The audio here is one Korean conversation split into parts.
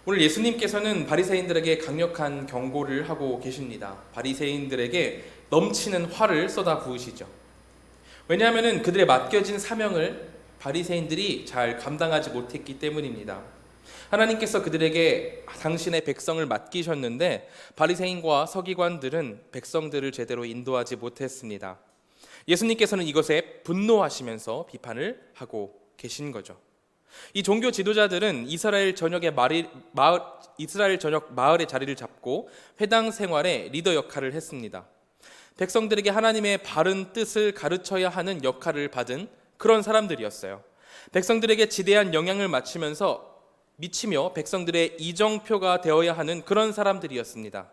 오늘 예수님께서는 바리새인들에게 강력한 경고를 하고 계십니다. 바리새인들에게 넘치는 화를 쏟아 부으시죠. 왜냐하면 그들의 맡겨진 사명을 바리새인들이 잘 감당하지 못했기 때문입니다. 하나님께서 그들에게 당신의 백성을 맡기셨는데 바리새인과 서기관들은 백성들을 제대로 인도하지 못했습니다. 예수님께서는 이것에 분노하시면서 비판을 하고 계신 거죠. 이 종교 지도자들은 이스라엘 전역 마을의 자리를 잡고 회당 생활의 리더 역할을 했습니다. 백성들에게 하나님의 바른 뜻을 가르쳐야 하는 역할을 받은 그런 사람들이었어요. 백성들에게 지대한 영향을 미치며 백성들의 이정표가 되어야 하는 그런 사람들이었습니다.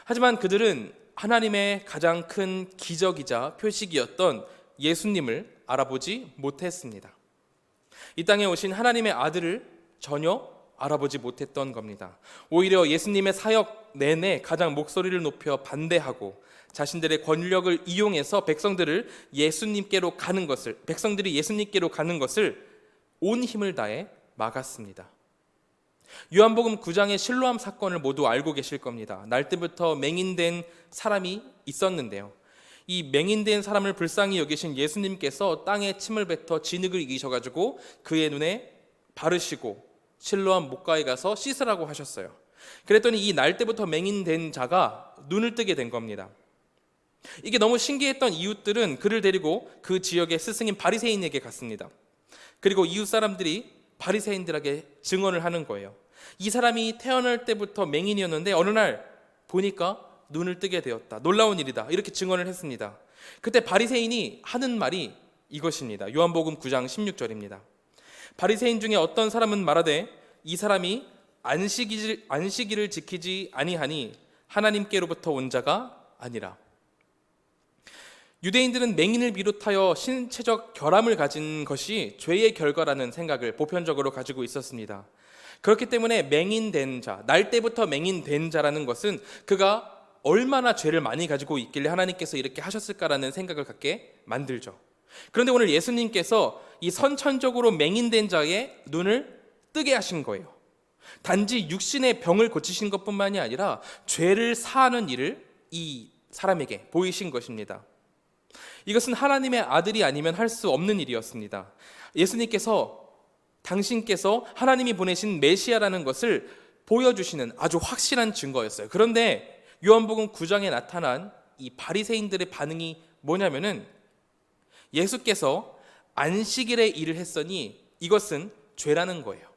하지만 그들은 하나님의 가장 큰 기적이자 표식이었던 예수님을 알아보지 못했습니다. 이 땅에 오신 하나님의 아들을 전혀 알아보지 못했던 겁니다. 오히려 예수님의 사역 내내 가장 목소리를 높여 반대하고 자신들의 권력을 이용해서 백성들이 예수님께로 가는 것을 온 힘을 다해 막았습니다. 요한복음 9장의 실로암 사건을 모두 알고 계실 겁니다. 날 때부터 맹인된 사람이 있었는데요. 이 맹인된 사람을 불쌍히 여기신 예수님께서 땅에 침을 뱉어 진흙을 이기셔가지고 그의 눈에 바르시고 실로암 목가에 가서 씻으라고 하셨어요. 그랬더니 이 날 때부터 맹인된 자가 눈을 뜨게 된 겁니다. 이게 너무 신기했던 이웃들은 그를 데리고 그 지역의 스승인 바리새인에게 갔습니다. 그리고 이웃 사람들이 바리새인들에게 증언을 하는 거예요. 이 사람이 태어날 때부터 맹인이었는데 어느 날 보니까 눈을 뜨게 되었다. 놀라운 일이다. 이렇게 증언을 했습니다. 그때 바리새인이 하는 말이 이것입니다. 요한복음 9장 16절입니다. 바리새인 중에 어떤 사람은 말하되 이 사람이 안식일을 지키지 아니하니 하나님께로부터 온 자가 아니라. 유대인들은 맹인을 비롯하여 신체적 결함을 가진 것이 죄의 결과라는 생각을 보편적으로 가지고 있었습니다. 그렇기 때문에 맹인된 자, 날 때부터 맹인된 자라는 것은 그가 얼마나 죄를 많이 가지고 있길래 하나님께서 이렇게 하셨을까라는 생각을 갖게 만들죠. 그런데 오늘 예수님께서 이 선천적으로 맹인된 자의 눈을 뜨게 하신 거예요. 단지 육신의 병을 고치신 것뿐만이 아니라 죄를 사하는 일을 이 사람에게 보이신 것입니다. 이것은 하나님의 아들이 아니면 할 수 없는 일이었습니다. 당신께서 하나님이 보내신 메시아라는 것을 보여주시는 아주 확실한 증거였어요. 그런데 요한복음 9장에 나타난 이 바리새인들의 반응이 뭐냐면은 예수께서 안식일에 일을 했으니 이것은 죄라는 거예요.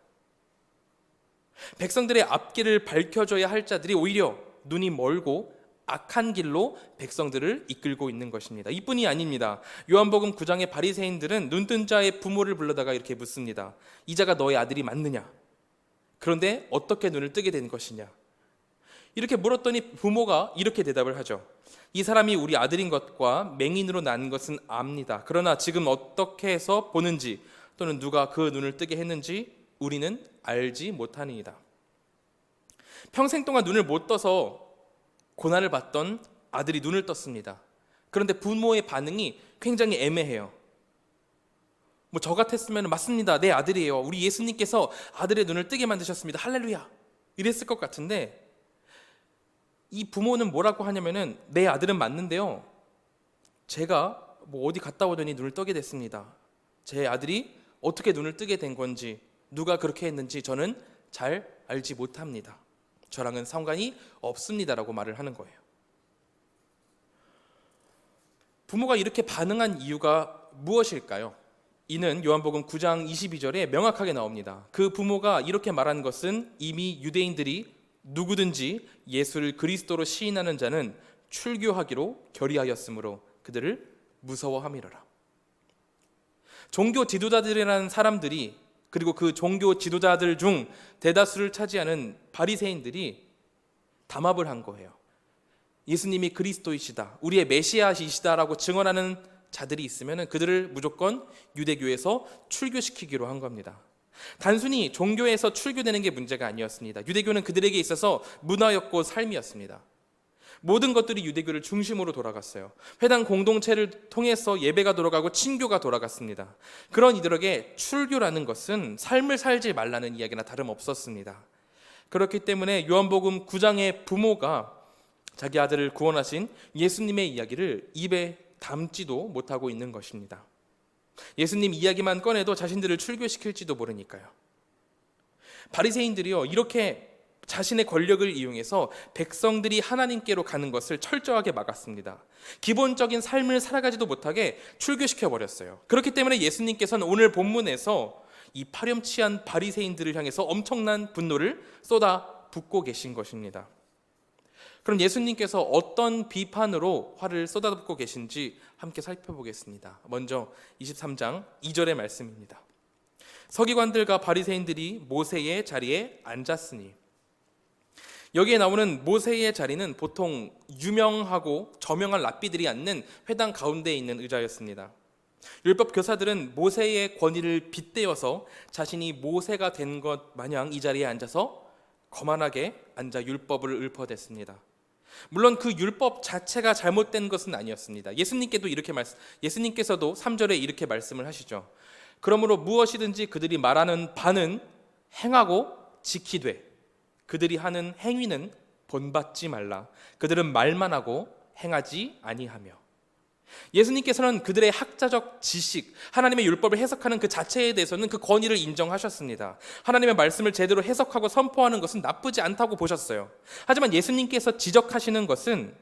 백성들의 앞길을 밝혀줘야 할 자들이 오히려 눈이 멀고 악한 길로 백성들을 이끌고 있는 것입니다. 이뿐이 아닙니다. 요한복음 9장의 바리새인들은 눈뜬 자의 부모를 불러다가 이렇게 묻습니다. 이 자가 너의 아들이 맞느냐? 그런데 어떻게 눈을 뜨게 된 것이냐? 이렇게 물었더니 부모가 이렇게 대답을 하죠. 이 사람이 우리 아들인 것과 맹인으로 난 것은 압니다. 그러나 지금 어떻게 해서 보는지 또는 누가 그 눈을 뜨게 했는지 우리는 알지 못하니이다. 평생 동안 눈을 못 떠서 고난을 받던 아들이 눈을 떴습니다. 그런데 부모의 반응이 굉장히 애매해요. 저 같았으면 맞습니다. 내 아들이에요. 우리 예수님께서 아들의 눈을 뜨게 만드셨습니다. 할렐루야. 이랬을 것 같은데 이 부모는 뭐라고 하냐면은 내 아들은 맞는데요. 제가 어디 갔다 오더니 눈을 뜨게 됐습니다. 제 아들이 어떻게 눈을 뜨게 된 건지 누가 그렇게 했는지 저는 잘 알지 못합니다. 저랑은 상관이 없습니다라고 말을 하는 거예요. 부모가 이렇게 반응한 이유가 무엇일까요? 이는 요한복음 9장 22절에 명확하게 나옵니다. 그 부모가 이렇게 말한 것은 이미 유대인들이 누구든지 예수를 그리스도로 시인하는 자는 출교하기로 결의하였으므로 그들을 무서워함이로라. 종교 지도자들이라는 사람들이 그리고 그 종교 지도자들 중 대다수를 차지하는 바리새인들이 담합을 한 거예요. 예수님이 그리스도이시다, 우리의 메시아이시다라고 증언하는 자들이 있으면 그들을 무조건 유대교에서 출교시키기로 한 겁니다. 단순히 종교에서 출교되는 게 문제가 아니었습니다. 유대교는 그들에게 있어서 문화였고 삶이었습니다. 모든 것들이 유대교를 중심으로 돌아갔어요. 회당 공동체를 통해서 예배가 돌아가고 친교가 돌아갔습니다. 그런 이들에게 출교라는 것은 삶을 살지 말라는 이야기나 다름없었습니다. 그렇기 때문에 요한복음 9장의 부모가 자기 아들을 구원하신 예수님의 이야기를 입에 담지도 못하고 있는 것입니다. 예수님 이야기만 꺼내도 자신들을 출교시킬지도 모르니까요. 바리새인들이요, 이렇게 자신의 권력을 이용해서 백성들이 하나님께로 가는 것을 철저하게 막았습니다. 기본적인 삶을 살아가지도 못하게 출교시켜버렸어요. 그렇기 때문에 예수님께서는 오늘 본문에서 이 파렴치한 바리새인들을 향해서 엄청난 분노를 쏟아붓고 계신 것입니다. 그럼 예수님께서 어떤 비판으로 화를 쏟아붓고 계신지 함께 살펴보겠습니다. 먼저 23장 2절의 말씀입니다. 서기관들과 바리새인들이 모세의 자리에 앉았으니, 여기에 나오는 모세의 자리는 보통 유명하고 저명한 랍비들이 앉는 회당 가운데에 있는 의자였습니다. 율법 교사들은 모세의 권위를 빗대어서 자신이 모세가 된 것 마냥 이 자리에 앉아서 거만하게 앉아 율법을 읊어댔습니다. 물론 그 율법 자체가 잘못된 것은 아니었습니다. 예수님께서도 3절에 이렇게 말씀을 하시죠. 그러므로 무엇이든지 그들이 말하는 바는 행하고 지키되 그들이 하는 행위는 본받지 말라. 그들은 말만 하고 행하지 아니하며. 예수님께서는 그들의 학자적 지식, 하나님의 율법을 해석하는 그 자체에 대해서는 그 권위를 인정하셨습니다. 하나님의 말씀을 제대로 해석하고 선포하는 것은 나쁘지 않다고 보셨어요. 하지만 예수님께서 지적하시는 것은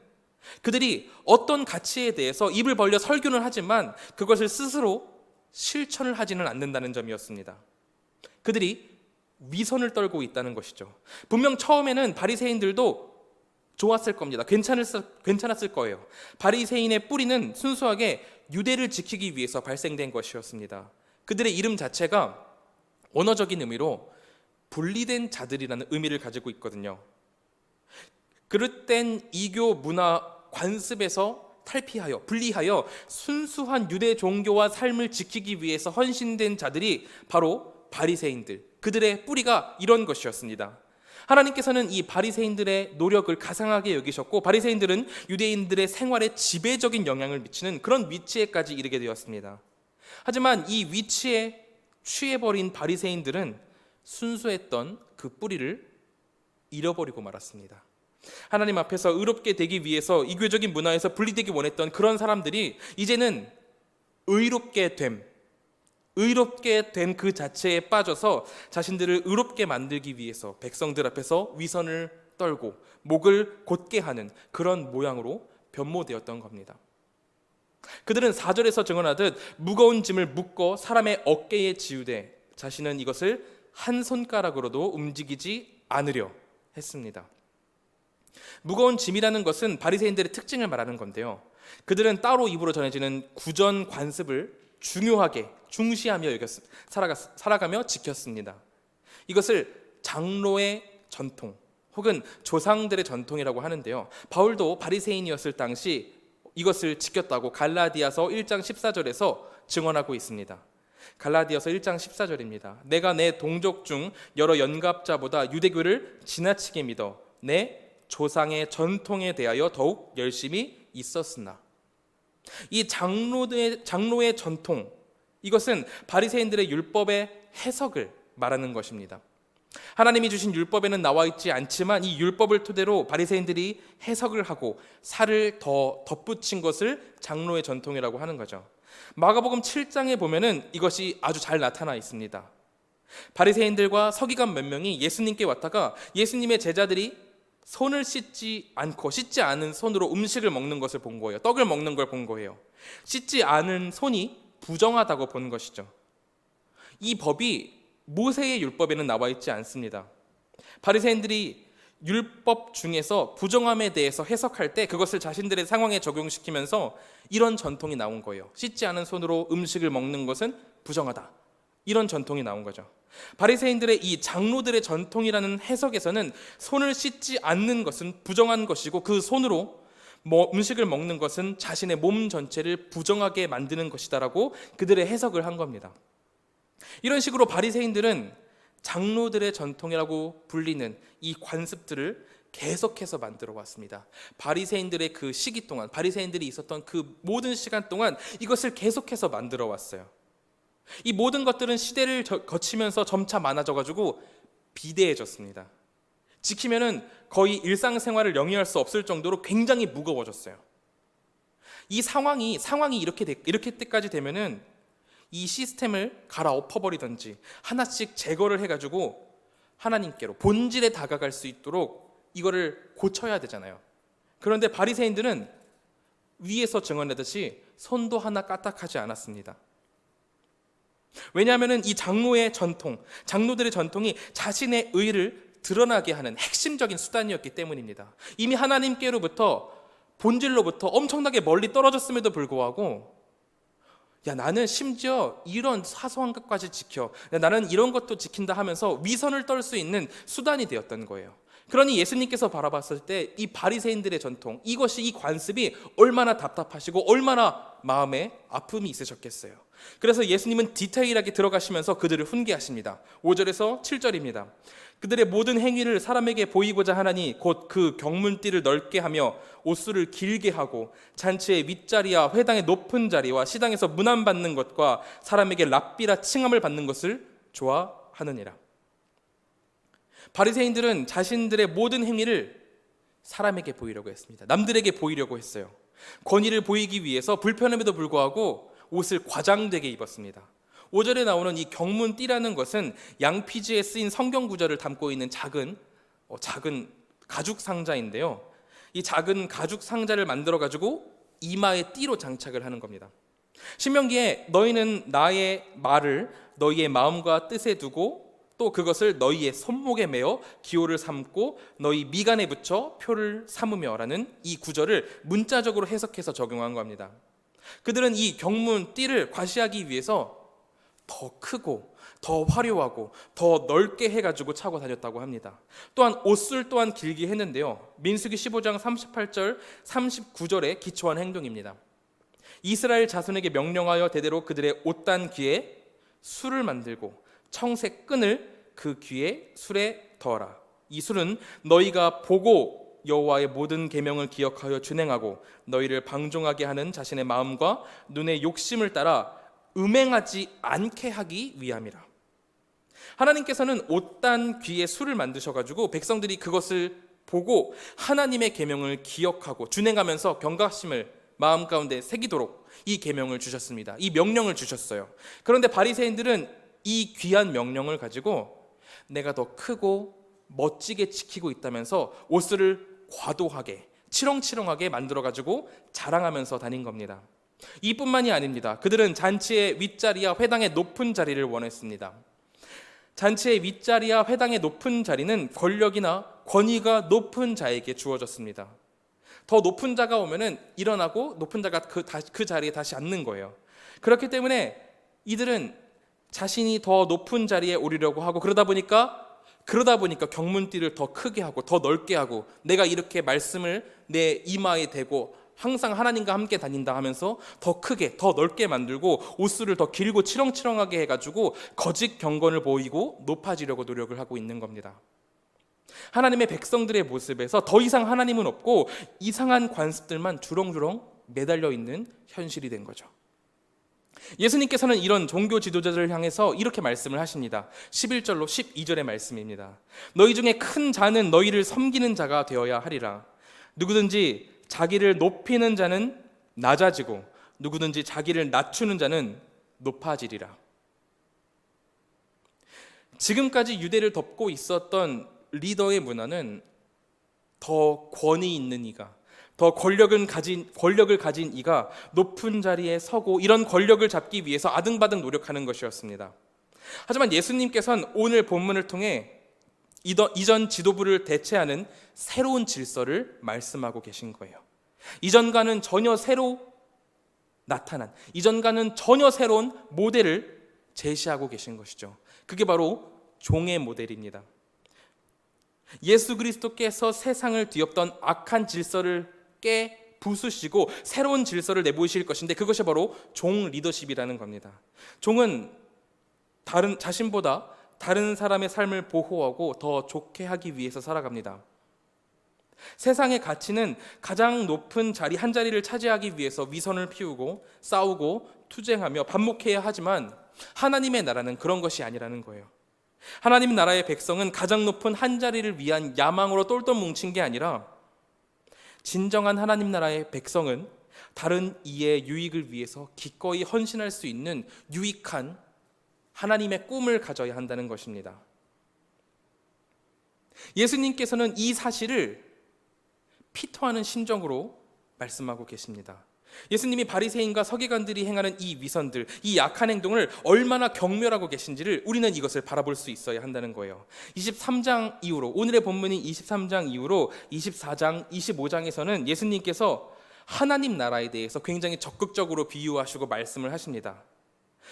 그들이 어떤 가치에 대해서 입을 벌려 설교는 하지만 그것을 스스로 실천을 하지는 않는다는 점이었습니다. 그들이 위선을 떨고 있다는 것이죠. 분명 처음에는 바리새인들도 좋았을 겁니다. 괜찮았을 거예요. 바리새인의 뿌리는 순수하게 유대를 지키기 위해서 발생된 것이었습니다. 그들의 이름 자체가 원어적인 의미로 분리된 자들이라는 의미를 가지고 있거든요. 그릇된 이교 문화 관습에서 탈피하여 분리하여 순수한 유대 종교와 삶을 지키기 위해서 헌신된 자들이 바로 바리새인들, 그들의 뿌리가 이런 것이었습니다. 하나님께서는 이 바리새인들의 노력을 가상하게 여기셨고 바리새인들은 유대인들의 생활에 지배적인 영향을 미치는 그런 위치에까지 이르게 되었습니다. 하지만 이 위치에 취해버린 바리새인들은 순수했던 그 뿌리를 잃어버리고 말았습니다. 하나님 앞에서 의롭게 되기 위해서 이교적인 문화에서 분리되기 원했던 그런 사람들이 이제는 의롭게 된 그 자체에 빠져서 자신들을 의롭게 만들기 위해서 백성들 앞에서 위선을 떨고 목을 곧게 하는 그런 모양으로 변모되었던 겁니다. 그들은 4절에서 증언하듯 무거운 짐을 묶어 사람의 어깨에 지우되 자신은 이것을 한 손가락으로도 움직이지 않으려 했습니다. 무거운 짐이라는 것은 바리새인들의 특징을 말하는 건데요. 그들은 따로 입으로 전해지는 구전 관습을 중요하게 중시하며 살아가며 지켰습니다. 이것을 장로의 전통 혹은 조상들의 전통이라고 하는데요. 바울도 바리새인이었을 당시 이것을 지켰다고 갈라디아서 1장 14절에서 증언하고 있습니다. 갈라디아서 1장 14절입니다. 내가 내 동족 중 여러 연갑자보다 유대교를 지나치게 믿어 내 조상의 전통에 대하여 더욱 열심히 있었으나. 이 장로의 전통, 이것은 바리새인들의 율법의 해석을 말하는 것입니다. 하나님이 주신 율법에는 나와 있지 않지만 이 율법을 토대로 바리새인들이 해석을 하고 살을 더 덧붙인 것을 장로의 전통이라고 하는 거죠. 마가복음 7장에 보면은 이것이 아주 잘 나타나 있습니다. 바리새인들과 서기관 몇 명이 예수님께 왔다가 예수님의 제자들이 손을 씻지 않은 손으로 음식을 먹는 것을 본 거예요. 떡을 먹는 걸 본 거예요. 씻지 않은 손이 부정하다고 본 것이죠. 이 법이 모세의 율법에는 나와 있지 않습니다. 바리새인들이 율법 중에서 부정함에 대해서 해석할 때 그것을 자신들의 상황에 적용시키면서 이런 전통이 나온 거예요. 씻지 않은 손으로 음식을 먹는 것은 부정하다. 이런 전통이 나온 거죠. 바리새인들의 이 장로들의 전통이라는 해석에서는 손을 씻지 않는 것은 부정한 것이고 그 손으로 음식을 먹는 것은 자신의 몸 전체를 부정하게 만드는 것이다라고 그들의 해석을 한 겁니다. 이런 식으로 바리새인들은 장로들의 전통이라고 불리는 이 관습들을 계속해서 만들어 왔습니다. 바리새인들의 그 시기 동안, 바리새인들이 있었던 그 모든 시간 동안 이것을 계속해서 만들어 왔어요. 이 모든 것들은 시대를 거치면서 점차 많아져가지고 비대해졌습니다. 지키면은 거의 일상생활을 영위할 수 없을 정도로 굉장히 무거워졌어요. 이 상황이 이렇게 때까지 되면은 이 시스템을 갈아엎어버리든지 하나씩 제거를 해가지고 하나님께로 본질에 다가갈 수 있도록 이거를 고쳐야 되잖아요. 그런데 바리새인들은 위에서 증언하듯이 손도 하나 까딱하지 않았습니다. 왜냐하면 이 장로들의 전통이 자신의 의를 드러나게 하는 핵심적인 수단이었기 때문입니다. 이미 하나님께로부터 본질로부터 엄청나게 멀리 떨어졌음에도 불구하고 나는 심지어 이런 사소한 것까지 지켜, 나는 이런 것도 지킨다 하면서 위선을 떨 수 있는 수단이 되었던 거예요. 그러니 예수님께서 바라봤을 때 이 바리새인들의 전통, 이 관습이 얼마나 답답하시고 얼마나 마음에 아픔이 있으셨겠어요. 그래서 예수님은 디테일하게 들어가시면서 그들을 훈계하십니다. 5절에서 7절입니다. 그들의 모든 행위를 사람에게 보이고자 하나니 곧 그 경문띠를 넓게 하며 옷수를 길게 하고 잔치의 윗자리와 회당의 높은 자리와 시당에서 문안받는 것과 사람에게 랍비라 칭함을 받는 것을 좋아하느니라. 바리새인들은 자신들의 모든 행위를 사람에게 보이려고 했습니다. 남들에게 보이려고 했어요. 권위를 보이기 위해서 불편함에도 불구하고 옷을 과장되게 입었습니다. 5절에 나오는 이 경문띠라는 것은 양피지에 쓰인 성경 구절을 담고 있는 작은 가죽 상자인데요. 이 작은 가죽 상자를 만들어 가지고 이마에 띠로 장착을 하는 겁니다. 신명기에 너희는 나의 말을 너희의 마음과 뜻에 두고 또 그것을 너희의 손목에 매어 기호를 삼고 너희 미간에 붙여 표를 삼으며라는 이 구절을 문자적으로 해석해서 적용한 겁니다. 그들은 이 경문띠를 과시하기 위해서 더 크고 더 화려하고 더 넓게 해가지고 차고 다녔다고 합니다. 또한 옷술 또한 길게 했는데요. 민수기 15장 38절 39절에 기초한 행동입니다. 이스라엘 자손에게 명령하여 대대로 그들의 옷단 귀에 술을 만들고 청색 끈을 그 귀에 술에 더하라. 이 술은 너희가 보고 여호와의 모든 계명을 기억하여 준행하고 너희를 방종하게 하는 자신의 마음과 눈의 욕심을 따라 음행하지 않게 하기 위함이라. 하나님께서는 옷단 귀에 술을 만드셔가지고 백성들이 그것을 보고 하나님의 계명을 기억하고 준행하면서 경각심을 마음 가운데 새기도록 이 계명을 주셨습니다. 이 명령을 주셨어요. 그런데 바리새인들은 이 귀한 명령을 가지고 내가 더 크고 멋지게 지키고 있다면서 옷을 과도하게 치렁치렁하게 만들어가지고 자랑하면서 다닌 겁니다. 이뿐만이 아닙니다. 그들은 잔치의 윗자리와 회당의 높은 자리를 원했습니다. 잔치의 윗자리와 회당의 높은 자리는 권력이나 권위가 높은 자에게 주어졌습니다. 더 높은 자가 오면은 일어나고 높은 자가 그 자리에 다시 앉는 거예요. 그렇기 때문에 이들은 자신이 더 높은 자리에 오르려고 하고 그러다 보니까 경문띠를 더 크게 하고 더 넓게 하고 내가 이렇게 말씀을 내 이마에 대고 항상 하나님과 함께 다닌다 하면서 더 크게 더 넓게 만들고 옷수를 더 길고 치렁치렁하게 해가지고 거짓 경건을 보이고 높아지려고 노력을 하고 있는 겁니다. 하나님의 백성들의 모습에서 더 이상 하나님은 없고 이상한 관습들만 주렁주렁 매달려 있는 현실이 된 거죠. 예수님께서는 이런 종교 지도자들을 향해서 이렇게 말씀을 하십니다. 11절로 12절의 말씀입니다. 너희 중에 큰 자는 너희를 섬기는 자가 되어야 하리라. 누구든지 자기를 높이는 자는 낮아지고 누구든지 자기를 낮추는 자는 높아지리라. 지금까지 유대를 덮고 있었던 리더의 문화는 더 권위 있는 이가, 더 권력을 가진 이가 높은 자리에 서고 이런 권력을 잡기 위해서 아등바등 노력하는 것이었습니다. 하지만 예수님께서는 오늘 본문을 통해 이전 지도부를 대체하는 새로운 질서를 말씀하고 계신 거예요. 이전과는 전혀 새로운 모델을 제시하고 계신 것이죠. 그게 바로 종의 모델입니다. 예수 그리스도께서 세상을 뒤엎던 악한 질서를 부수시고 새로운 질서를 내보이실 것인데 그것이 바로 종 리더십이라는 겁니다. 종은 자신보다 다른 사람의 삶을 보호하고 더 좋게 하기 위해서 살아갑니다. 세상의 가치는 가장 높은 자리 한 자리를 차지하기 위해서 위선을 피우고 싸우고 투쟁하며 반목해야 하지만 하나님의 나라는 그런 것이 아니라는 거예요. 하나님 나라의 백성은 가장 높은 한 자리를 위한 야망으로 똘똘 뭉친 게 아니라 진정한 하나님 나라의 백성은 다른 이의 유익을 위해서 기꺼이 헌신할 수 있는 유익한 하나님의 꿈을 가져야 한다는 것입니다. 예수님께서는 이 사실을 피토하는 심정으로 말씀하고 계십니다. 예수님이 바리새인과 서기관들이 행하는 이 위선들, 이 악한 행동을 얼마나 경멸하고 계신지를 우리는 이것을 바라볼 수 있어야 한다는 거예요. 23장 이후로, 오늘의 본문인 23장 이후로 24장, 25장에서는 예수님께서 하나님 나라에 대해서 굉장히 적극적으로 비유하시고 말씀을 하십니다.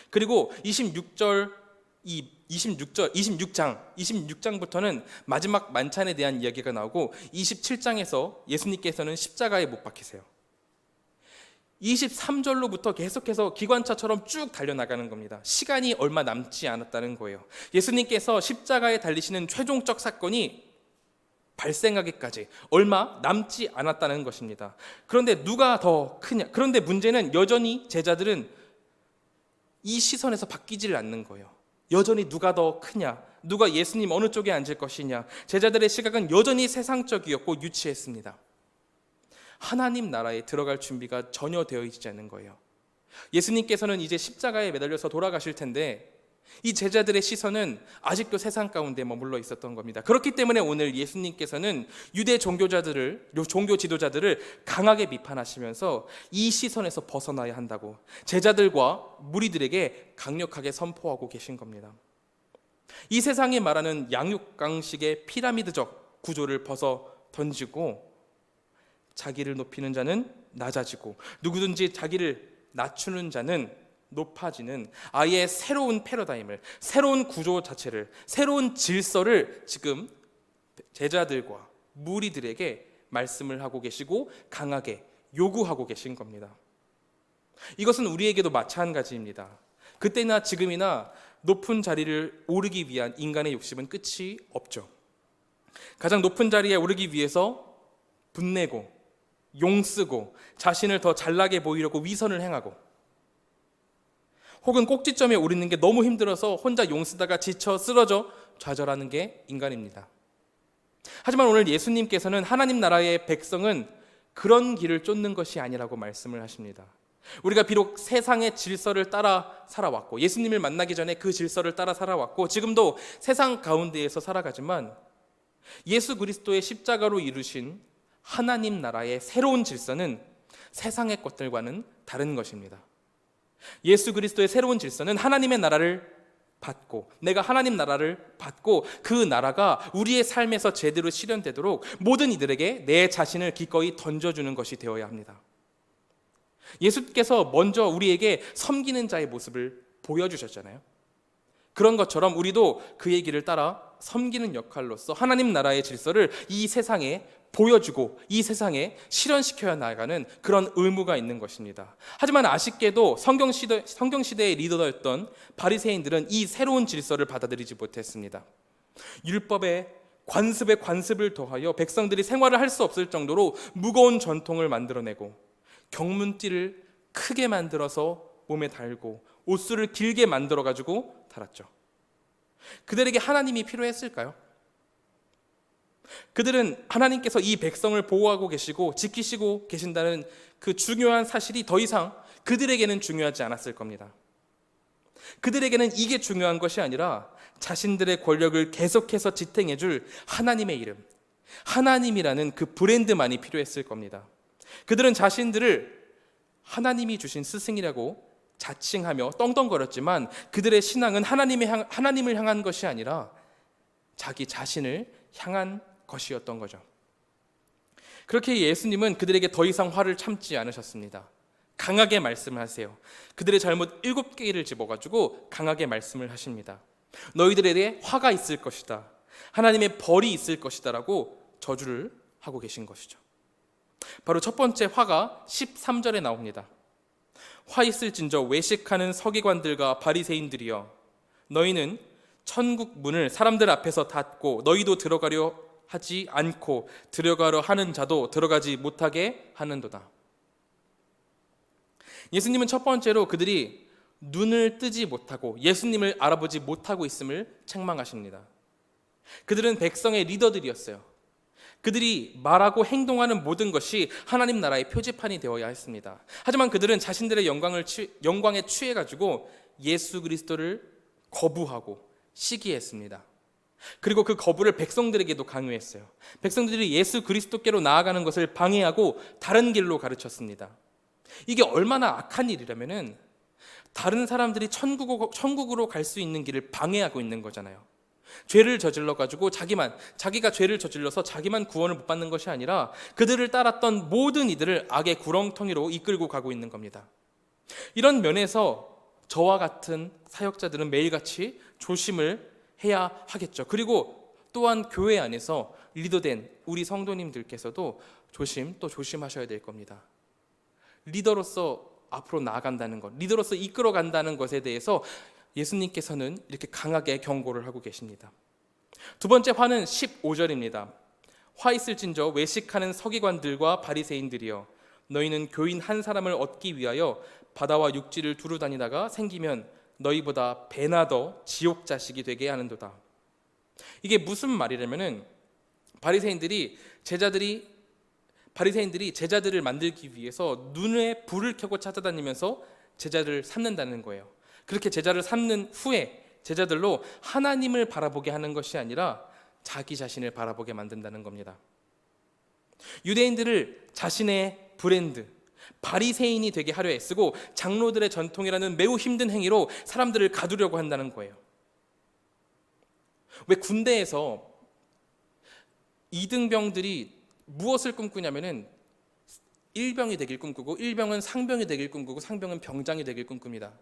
그리고 26장부터는 마지막 만찬에 대한 이야기가 나오고 27장에서 예수님께서는 십자가에 못 박히세요. 23절로부터 계속해서 기관차처럼 쭉 달려나가는 겁니다. 시간이 얼마 남지 않았다는 거예요. 예수님께서 십자가에 달리시는 최종적 사건이 발생하기까지 얼마 남지 않았다는 것입니다. 그런데 누가 더 크냐? 그런데 문제는 여전히 제자들은 이 시선에서 바뀌지를 않는 거예요. 여전히 누가 더 크냐? 누가 예수님 어느 쪽에 앉을 것이냐? 제자들의 시각은 여전히 세상적이었고 유치했습니다. 하나님 나라에 들어갈 준비가 전혀 되어 있지 않는 거예요. 예수님께서는 이제 십자가에 매달려서 돌아가실 텐데 이 제자들의 시선은 아직도 세상 가운데 머물러 있었던 겁니다. 그렇기 때문에 오늘 예수님께서는 유대 종교 지도자들을 강하게 비판하시면서 이 시선에서 벗어나야 한다고 제자들과 무리들에게 강력하게 선포하고 계신 겁니다. 이 세상이 말하는 양육강식의 피라미드적 구조를 벗어 던지고 자기를 높이는 자는 낮아지고 누구든지 자기를 낮추는 자는 높아지는 아예 새로운 패러다임을, 새로운 구조 자체를, 새로운 질서를 지금 제자들과 무리들에게 말씀을 하고 계시고 강하게 요구하고 계신 겁니다. 이것은 우리에게도 마찬가지입니다. 그때나 지금이나 높은 자리를 오르기 위한 인간의 욕심은 끝이 없죠. 가장 높은 자리에 오르기 위해서 분내고 용쓰고 자신을 더 잘나게 보이려고 위선을 행하고 혹은 꼭지점에 오르는 게 너무 힘들어서 혼자 용쓰다가 지쳐 쓰러져 좌절하는 게 인간입니다. 하지만 오늘 예수님께서는 하나님 나라의 백성은 그런 길을 쫓는 것이 아니라고 말씀을 하십니다. 우리가 비록 세상의 질서를 따라 살아왔고 예수님을 만나기 전에 그 질서를 따라 살아왔고 지금도 세상 가운데에서 살아가지만 예수 그리스도의 십자가로 이루신 하나님 나라의 새로운 질서는 세상의 것들과는 다른 것입니다. 예수 그리스도의 새로운 질서는 하나님의 나라를 받고 내가 하나님 나라를 받고 그 나라가 우리의 삶에서 제대로 실현되도록 모든 이들에게 내 자신을 기꺼이 던져주는 것이 되어야 합니다. 예수께서 먼저 우리에게 섬기는 자의 모습을 보여주셨잖아요. 그런 것처럼 우리도 그의 길을 따라 섬기는 역할로서 하나님 나라의 질서를 이 세상에 보여주고 이 세상에 실현시켜야 나가는 그런 의무가 있는 것입니다. 하지만 아쉽게도 성경시대의 리더였던 바리새인들은 이 새로운 질서를 받아들이지 못했습니다. 율법의 관습에 관습을 더하여 백성들이 생활을 할 수 없을 정도로 무거운 전통을 만들어내고 경문띠를 크게 만들어서 몸에 달고 옷수를 길게 만들어가지고 달았죠. 그들에게 하나님이 필요했을까요? 그들은 하나님께서 이 백성을 보호하고 계시고 지키시고 계신다는 그 중요한 사실이 더 이상 그들에게는 중요하지 않았을 겁니다. 그들에게는 이게 중요한 것이 아니라 자신들의 권력을 계속해서 지탱해줄 하나님의 이름, 하나님이라는 그 브랜드만이 필요했을 겁니다. 그들은 자신들을 하나님이 주신 스승이라고 자칭하며 떵떵거렸지만 그들의 신앙은 하나님을 향한 것이 아니라 자기 자신을 향한 것이었던 거죠. 그렇게 예수님은 그들에게 더 이상 화를 참지 않으셨습니다. 강하게 말씀을 하세요. 그들의 잘못 7개를 집어가지고 강하게 말씀을 하십니다. 너희들에게 화가 있을 것이다. 하나님의 벌이 있을 것이다 라고 저주를 하고 계신 것이죠. 바로 첫 번째 화가 13절에 나옵니다. 화 있을진저 외식하는 서기관들과 바리새인들이여 너희는 천국 문을 사람들 앞에서 닫고 너희도 들어가려 하지 않고 들어가려 하는 자도 들어가지 못하게 하는도다. 예수님은 첫 번째로 그들이 눈을 뜨지 못하고 예수님을 알아보지 못하고 있음을 책망하십니다. 그들은 백성의 리더들이었어요. 그들이 말하고 행동하는 모든 것이 하나님 나라의 표지판이 되어야 했습니다. 하지만 그들은 자신들의 영광에 취해가지고 예수 그리스도를 거부하고 시기했습니다. 그리고 그 거부를 백성들에게도 강요했어요. 백성들이 예수 그리스도께로 나아가는 것을 방해하고 다른 길로 가르쳤습니다. 이게 얼마나 악한 일이라면은 다른 사람들이 천국으로 갈 수 있는 길을 방해하고 있는 거잖아요. 죄를 저질러 가지고 자기가 죄를 저질러서 자기만 구원을 못 받는 것이 아니라 그들을 따랐던 모든 이들을 악의 구렁텅이로 이끌고 가고 있는 겁니다. 이런 면에서 저와 같은 사역자들은 매일같이 조심을 해야 하겠죠. 그리고 또한 교회 안에서 리더된 우리 성도님들께서도 조심하셔야 될 겁니다. 리더로서 앞으로 나아간다는 것, 리더로서 이끌어간다는 것에 대해서 예수님께서는 이렇게 강하게 경고를 하고 계십니다. 두 번째 화는 15절입니다. 화 있을진저 외식하는 서기관들과 바리새인들이여, 너희는 교인 한 사람을 얻기 위하여 바다와 육지를 두루 다니다가 생기면 너희보다 배나 더 지옥 자식이 되게 하는도다. 이게 무슨 말이냐면은 바리새인들이 제자들을 만들기 위해서 눈에 불을 켜고 찾아다니면서 제자들을 삼는다는 거예요. 그렇게 제자를 삼는 후에 제자들로 하나님을 바라보게 하는 것이 아니라 자기 자신을 바라보게 만든다는 겁니다. 유대인들을 자신의 브랜드, 바리새인이 되게 하려 애쓰고 장로들의 전통이라는 매우 힘든 행위로 사람들을 가두려고 한다는 거예요. 왜 군대에서 이등병들이 무엇을 꿈꾸냐면은 1병이 되길 꿈꾸고 1병은 상병이 되길 꿈꾸고 상병은 병장이 되길 꿈꿉니다.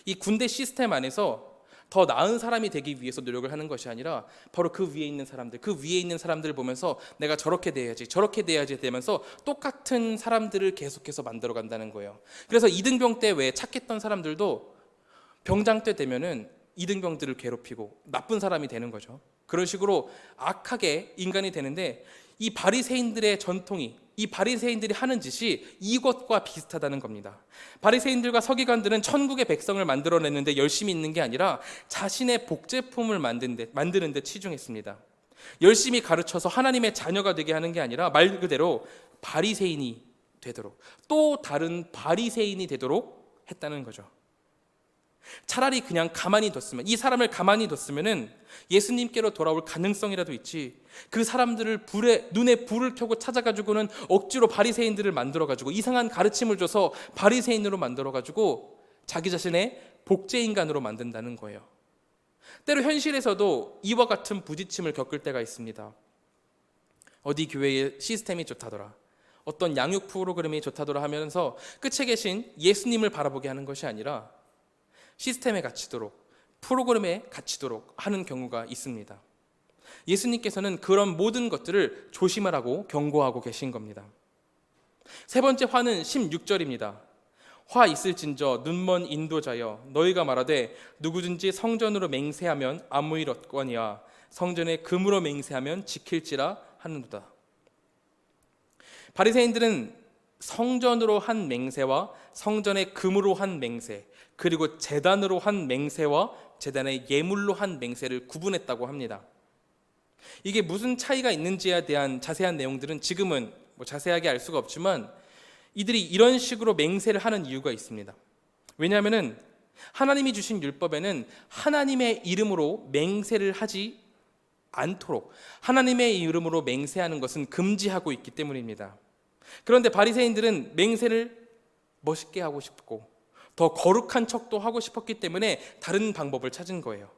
이 군대 시스템 안에서 더 나은 사람이 되기 위해서 노력을 하는 것이 아니라 바로 그 위에 있는 사람들을 보면서 내가 저렇게 돼야지 되면서 똑같은 사람들을 계속해서 만들어 간다는 거예요. 그래서 이등병 때 왜 착했던 사람들도 병장 때 되면은 이등병들을 괴롭히고 나쁜 사람이 되는 거죠. 그런 식으로 악하게 인간이 되는데 이 바리새인들의 전통이, 이 바리새인들이 하는 짓이 이것과 비슷하다는 겁니다. 바리새인들과 서기관들은 천국의 백성을 만들어냈는데 열심히 있는 게 아니라 자신의 복제품을 만드는 데 치중했습니다. 열심히 가르쳐서 하나님의 자녀가 되게 하는 게 아니라 말 그대로 바리새인이 되도록, 또 다른 바리새인이 되도록 했다는 거죠. 차라리 그냥 이 사람을 가만히 뒀으면은 예수님께로 돌아올 가능성이라도 있지, 그 사람들을 눈에 불을 켜고 찾아가지고는 억지로 바리새인들을 만들어가지고 이상한 가르침을 줘서 바리새인으로 만들어가지고 자기 자신의 복제인간으로 만든다는 거예요. 때로 현실에서도 이와 같은 부딪힘을 겪을 때가 있습니다. 어디 교회의 시스템이 좋다더라, 어떤 양육 프로그램이 좋다더라 하면서 끝에 계신 예수님을 바라보게 하는 것이 아니라 시스템에 갇히도록, 프로그램에 갇히도록 하는 경우가 있습니다. 예수님께서는 그런 모든 것들을 조심하라고 경고하고 계신 겁니다. 세 번째 화는 16절입니다. 화 있을진저 눈먼 인도자여, 너희가 말하되 누구든지 성전으로 맹세하면 아무 일 없거니와 성전에 금으로 맹세하면 지킬지라 하는도다. 바리새인들은 성전으로 한 맹세와 성전의 금으로 한 맹세, 그리고 제단으로 한 맹세와 제단의 예물로 한 맹세를 구분했다고 합니다. 이게 무슨 차이가 있는지에 대한 자세한 내용들은 지금은 자세하게 알 수가 없지만 이들이 이런 식으로 맹세를 하는 이유가 있습니다. 왜냐하면 하나님이 주신 율법에는 하나님의 이름으로 맹세를 하지 않도록, 하나님의 이름으로 맹세하는 것은 금지하고 있기 때문입니다. 그런데 바리새인들은 맹세를 멋있게 하고 싶고 더 거룩한 척도 하고 싶었기 때문에 다른 방법을 찾은 거예요.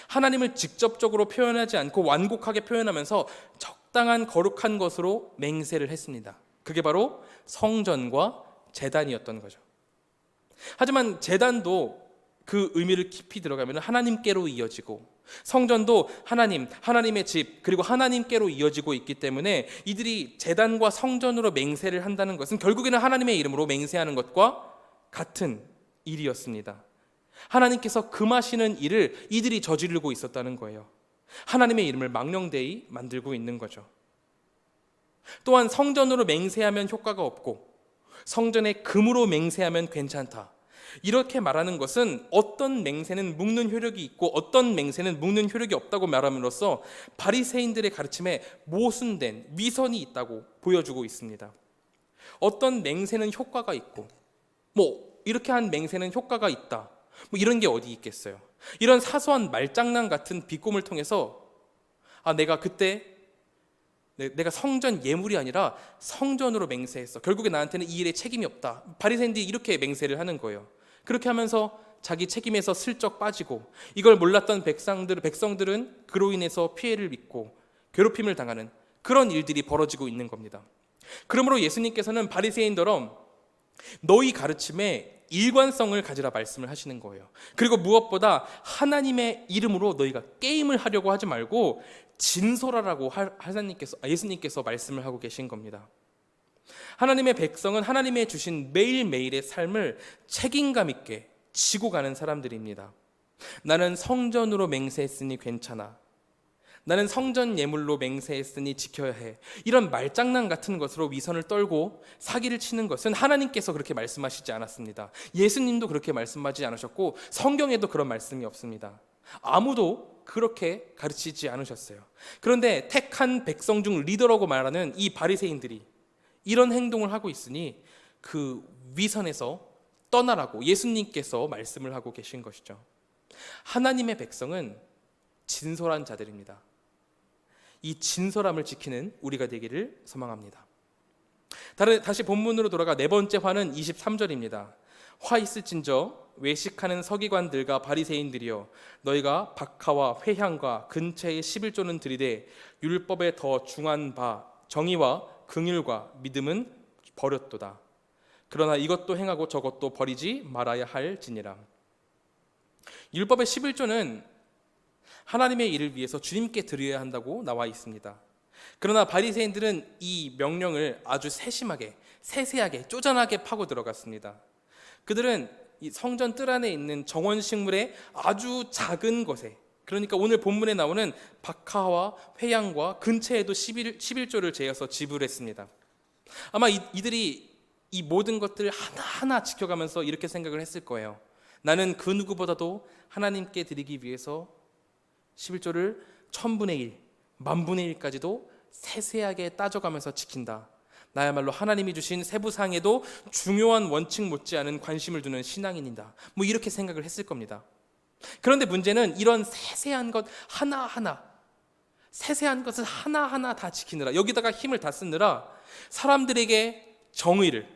하나님을 직접적으로 표현하지 않고 완곡하게 표현하면서 적당한 거룩한 것으로 맹세를 했습니다. 그게 바로 성전과 제단이었던 거죠. 하지만 제단도 그 의미를 깊이 들어가면 하나님께로 이어지고, 성전도 하나님의 집, 그리고 하나님께로 이어지고 있기 때문에 이들이 제단과 성전으로 맹세를 한다는 것은 결국에는 하나님의 이름으로 맹세하는 것과 같은 일이었습니다. 하나님께서 금하시는 일을 이들이 저지르고 있었다는 거예요. 하나님의 이름을 망령되이 만들고 있는 거죠. 또한 성전으로 맹세하면 효과가 없고 성전에 금으로 맹세하면 괜찮다, 이렇게 말하는 것은 어떤 맹세는 묶는 효력이 있고 어떤 맹세는 묶는 효력이 없다고 말함으로써 바리새인들의 가르침에 모순된 위선이 있다고 보여주고 있습니다. 어떤 맹세는 효과가 있고 이렇게 한 맹세는 효과가 있다, 이런 게 어디 있겠어요. 이런 사소한 말장난 같은 비꼼을 통해서 내가 그때 내가 성전 예물이 아니라 성전으로 맹세했어, 결국에 나한테는 이 일에 책임이 없다, 바리새인들이 이렇게 맹세를 하는 거예요. 그렇게 하면서 자기 책임에서 슬쩍 빠지고, 이걸 몰랐던 백성들은 그로 인해서 피해를 입고 괴롭힘을 당하는 그런 일들이 벌어지고 있는 겁니다. 그러므로 예수님께서는 바리새인처럼 너희 가르침에 일관성을 가지라 말씀을 하시는 거예요. 그리고 무엇보다 하나님의 이름으로 너희가 게임을 하려고 하지 말고 진솔하라고 예수님께서 말씀을 하고 계신 겁니다. 하나님의 백성은 하나님의 주신 매일매일의 삶을 책임감 있게 지고 가는 사람들입니다. 나는 성전으로 맹세했으니 괜찮아, 나는 성전 예물로 맹세했으니 지켜야 해, 이런 말장난 같은 것으로 위선을 떨고 사기를 치는 것은 하나님께서 그렇게 말씀하시지 않았습니다. 예수님도 그렇게 말씀하지 않으셨고 성경에도 그런 말씀이 없습니다. 아무도 그렇게 가르치지 않으셨어요. 그런데 택한 백성 중 리더라고 말하는 이 바리새인들이 이런 행동을 하고 있으니 그 위선에서 떠나라고 예수님께서 말씀을 하고 계신 것이죠. 하나님의 백성은 진솔한 자들입니다. 이 진솔함을 지키는 우리가 되기를 소망합니다. 다시 본문으로 돌아가 네 번째 화는 23절입니다. 화 있을진저 외식하는 서기관들과 바리새인들이여, 너희가 박하와 회향과 근처의 11조는 들이되 율법에 더 중한 바 정의와 긍휼과 믿음은 버렸도다. 그러나 이것도 행하고 저것도 버리지 말아야 할지니라. 율법의 11조는 하나님의 일을 위해서 주님께 드려야 한다고 나와 있습니다. 그러나 바리새인들은 이 명령을 아주 세세하게 쪼잔하게 파고 들어갔습니다. 그들은 이 성전 뜰 안에 있는 정원식물의 아주 작은 것에, 그러니까 오늘 본문에 나오는 박하와 회양과 근처에도 11조를 재어서 지불했습니다. 아마 이들이 이 모든 것들을 하나하나 지켜가면서 이렇게 생각을 했을 거예요. 나는 그 누구보다도 하나님께 드리기 위해서 11조를 1000분의 1, 10,000분의 1까지도 세세하게 따져가면서 지킨다. 나야말로 하나님이 주신 세부상에도 중요한 원칙 못지않은 관심을 두는 신앙인이다. 이렇게 생각을 했을 겁니다. 그런데 문제는 이런 세세한 것 하나하나, 세세한 것을 하나하나 다 지키느라, 여기다가 힘을 다 쓰느라 사람들에게 정의를,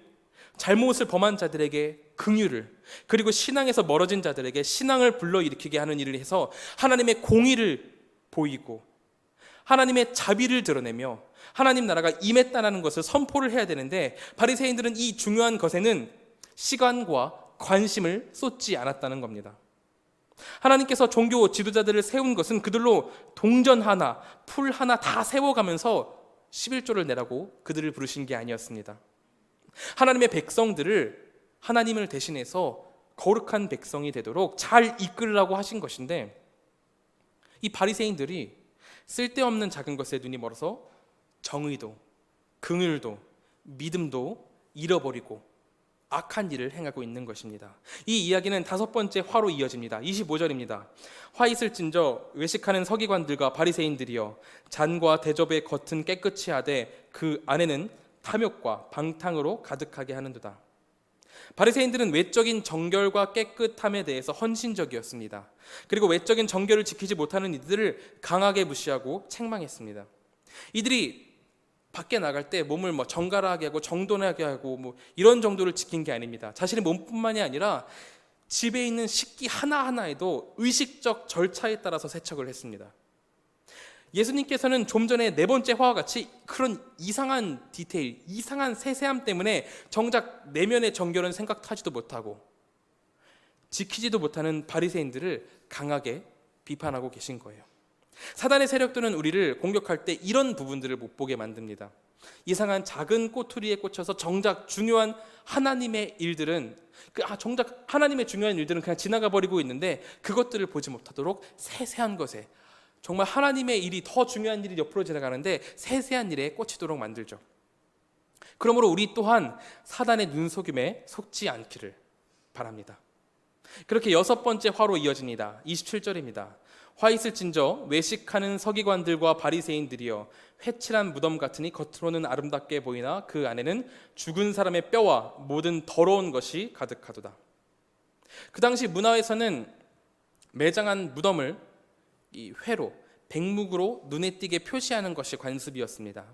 잘못을 범한 자들에게 긍휼을, 그리고 신앙에서 멀어진 자들에게 신앙을 불러일으키게 하는 일을 해서 하나님의 공의를 보이고 하나님의 자비를 드러내며 하나님 나라가 임했다는 것을 선포를 해야 되는데, 바리새인들은 이 중요한 것에는 시간과 관심을 쏟지 않았다는 겁니다. 하나님께서 종교 지도자들을 세운 것은 그들로 동전 하나, 풀 하나 다 세워가면서 11조를 내라고 그들을 부르신 게 아니었습니다. 하나님의 백성들을 하나님을 대신해서 거룩한 백성이 되도록 잘 이끌으라고 하신 것인데, 이 바리새인들이 쓸데없는 작은 것에 눈이 멀어서 정의도, 긍휼도, 믿음도 잃어버리고 악한 일을 행하고 있는 것입니다. 이 이야기는 다섯 번째 화로 이어집니다. 25절입니다. 화 있을진저 외식하는 서기관들과 바리새인들이여, 잔과 대접의 겉은 깨끗이 하되 그 안에는 탐욕과 방탕으로 가득하게 하는도다. 바리새인들은 외적인 정결과 깨끗함에 대해서 헌신적이었습니다. 그리고 외적인 정결을 지키지 못하는 이들을 강하게 무시하고 책망했습니다. 이들이 밖에 나갈 때 몸을 정갈하게 하고 정돈하게 하고 이런 정도를 지킨 게 아닙니다. 자신의 몸뿐만이 아니라 집에 있는 식기 하나하나에도 의식적 절차에 따라서 세척을 했습니다. 예수님께서는 좀 전에 네 번째 화와 같이 그런 이상한 디테일, 이상한 세세함 때문에 정작 내면의 정결은 생각하지도 못하고 지키지도 못하는 바리새인들을 강하게 비판하고 계신 거예요. 사단의 세력들은 우리를 공격할 때 이런 부분들을 못 보게 만듭니다. 이상한 작은 꼬투리에 꽂혀서 정작 중요한 하나님의 일들은 정작 하나님의 중요한 일들은 그냥 지나가 버리고 있는데, 그것들을 보지 못하도록 세세한 것에, 정말 하나님의 일이 더 중요한 일이 옆으로 지나가는데 세세한 일에 꽂히도록 만들죠. 그러므로 우리 또한 사단의 눈속임에 속지 않기를 바랍니다. 그렇게 여섯 번째 화로 이어집니다. 27절입니다. 화 있을진저 외식하는 서기관들과 바리새인들이여 회칠한 무덤 같으니 겉으로는 아름답게 보이나 그 안에는 죽은 사람의 뼈와 모든 더러운 것이 가득하도다. 그 당시 문화에서는 매장한 무덤을 이 회로 백묵으로 눈에 띄게 표시하는 것이 관습이었습니다.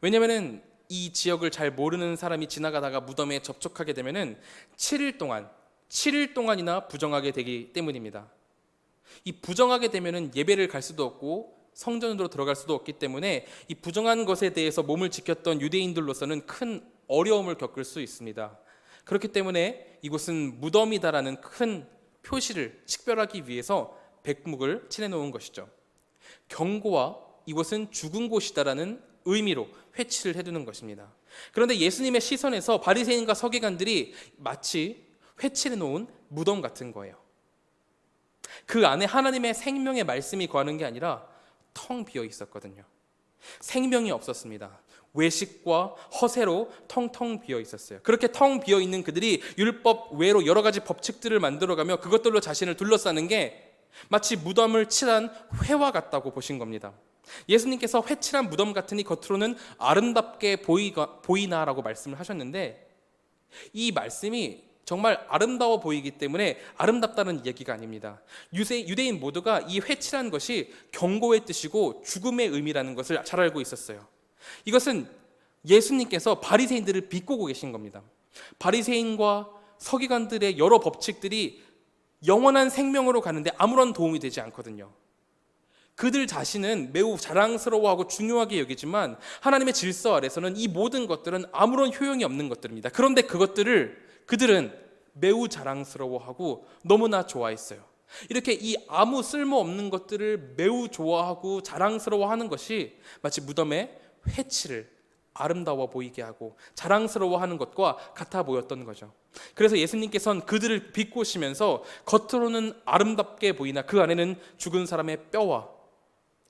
왜냐하면 이 지역을 잘 모르는 사람이 지나가다가 무덤에 접촉하게 되면은 7일 동안이나 부정하게 되기 때문입니다. 이 부정하게 되면은 예배를 갈 수도 없고 성전으로 들어갈 수도 없기 때문에 이 부정한 것에 대해서 몸을 지켰던 유대인들로서는 큰 어려움을 겪을 수 있습니다. 그렇기 때문에 이곳은 무덤이다라는 큰 표시를 식별하기 위해서 백묵을 칠해놓은 것이죠. 경고와 이곳은 죽은 곳이다라는 의미로 회치를 해두는 것입니다. 그런데 예수님의 시선에서 바리새인과 서기관들이 마치 회칠해놓은 무덤 같은 거예요. 그 안에 하나님의 생명의 말씀이 거하는 게 아니라 텅 비어 있었거든요. 생명이 없었습니다. 외식과 허세로 텅텅 비어 있었어요. 그렇게 텅 비어 있는 그들이 율법 외로 여러 가지 법칙들을 만들어가며 그것들로 자신을 둘러싸는 게 마치 무덤을 칠한 회와 같다고 보신 겁니다. 예수님께서 회칠한 무덤 같으니 겉으로는 아름답게 보이나라고 말씀을 하셨는데, 이 말씀이 정말 아름다워 보이기 때문에 아름답다는 얘기가 아닙니다. 유대인 모두가 이 회칠한 것이 경고의 뜻이고 죽음의 의미라는 것을 잘 알고 있었어요. 이것은 예수님께서 바리새인들을 비꼬고 계신 겁니다. 바리새인과 서기관들의 여러 법칙들이 영원한 생명으로 가는데 아무런 도움이 되지 않거든요. 그들 자신은 매우 자랑스러워하고 중요하게 여기지만 하나님의 질서 아래서는 이 모든 것들은 아무런 효용이 없는 것들입니다. 그런데 그들은 매우 자랑스러워하고 너무나 좋아했어요. 이렇게 이 아무 쓸모없는 것들을 매우 좋아하고 자랑스러워하는 것이 마치 무덤의 회칠을 아름다워 보이게 하고 자랑스러워하는 것과 같아 보였던 거죠. 그래서 예수님께서는 그들을 비꼬시면서 겉으로는 아름답게 보이나 그 안에는 죽은 사람의 뼈와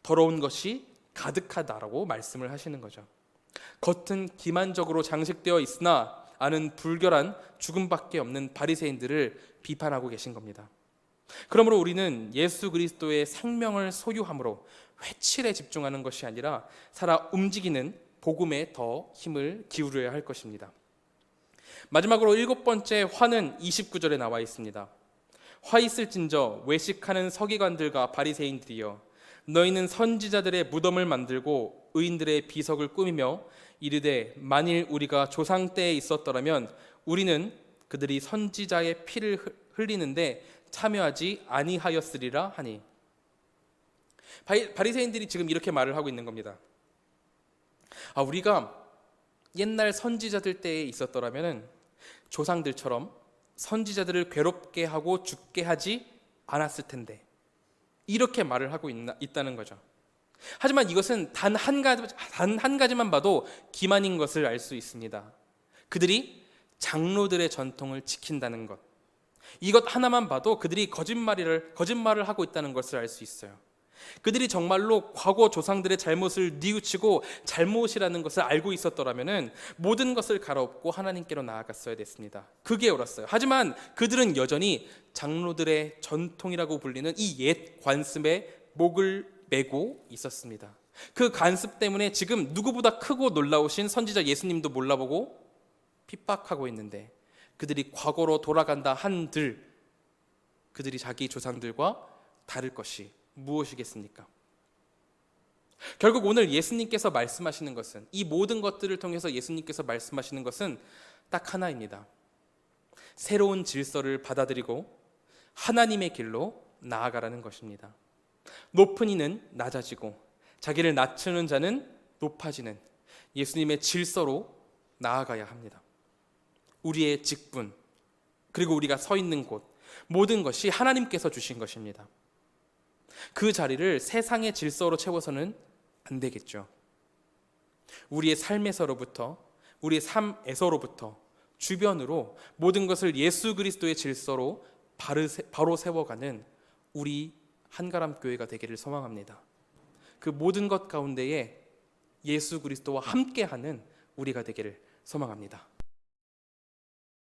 더러운 것이 가득하다라고 말씀을 하시는 거죠. 겉은 기만적으로 장식되어 있으나 안은 불결한 죽음밖에 없는 바리새인들을 비판하고 계신 겁니다. 그러므로 우리는 예수 그리스도의 생명을 소유함으로 회칠에 집중하는 것이 아니라 살아 움직이는 복음에 더 힘을 기울여야 할 것입니다. 마지막으로 일곱 번째 화는 29절에 나와 있습니다. 화 있을진저 외식하는 서기관들과 바리새인들이여 너희는 선지자들의 무덤을 만들고 의인들의 비석을 꾸미며 이르되 만일 우리가 조상 때에 있었더라면 우리는 그들이 선지자의 피를 흘리는데 참여하지 아니하였으리라 하니. 바리새인들이 지금 이렇게 말을 하고 있는 겁니다. 우리가 옛날 선지자들 때에 있었더라면 조상들처럼 선지자들을 괴롭게 하고 죽게 하지 않았을 텐데, 이렇게 말을 하고 있다는 거죠. 하지만 이것은 단 한 가지만 봐도 기만인 것을 알 수 있습니다. 그들이 장로들의 전통을 지킨다는 것, 이것 하나만 봐도 그들이 거짓말을 하고 있다는 것을 알 수 있어요. 그들이 정말로 과거 조상들의 잘못을 뉘우치고 잘못이라는 것을 알고 있었더라면 모든 것을 갈아엎고 하나님께로 나아갔어야 됐습니다. 그게 옳았어요. 하지만 그들은 여전히 장로들의 전통이라고 불리는 이 옛 관습에 목을 메고 있었습니다. 그 관습 때문에 지금 누구보다 크고 놀라우신 선지자 예수님도 몰라보고 핍박하고 있는데, 그들이 과거로 돌아간다 한들 그들이 자기 조상들과 다를 것이 무엇이겠습니까? 결국 오늘 예수님께서 말씀하시는 것은, 이 모든 것들을 통해서 예수님께서 말씀하시는 것은 딱 하나입니다. 새로운 질서를 받아들이고 하나님의 길로 나아가라는 것입니다. 높은 이는 낮아지고 자기를 낮추는 자는 높아지는 예수님의 질서로 나아가야 합니다. 우리의 직분, 그리고 우리가 서 있는 곳, 모든 것이 하나님께서 주신 것입니다. 그 자리를 세상의 질서로 채워서는 안 되겠죠. 우리의 삶에서로부터, 우리의 삶에서로부터 주변으로 모든 것을 예수 그리스도의 질서로 바로 세워가는 우리 한가람 교회가 되기를 소망합니다. 그 모든 것 가운데에 예수 그리스도와 함께하는 우리가 되기를 소망합니다.